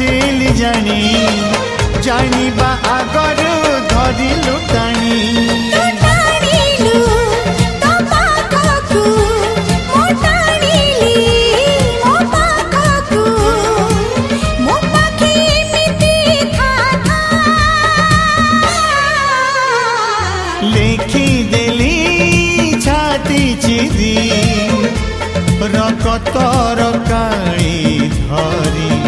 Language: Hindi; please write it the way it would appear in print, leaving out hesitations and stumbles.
खोजिली जानी जानिबा आगरु धरिलु टाणी लेखी देली छाती चिरी रकतर काली धरी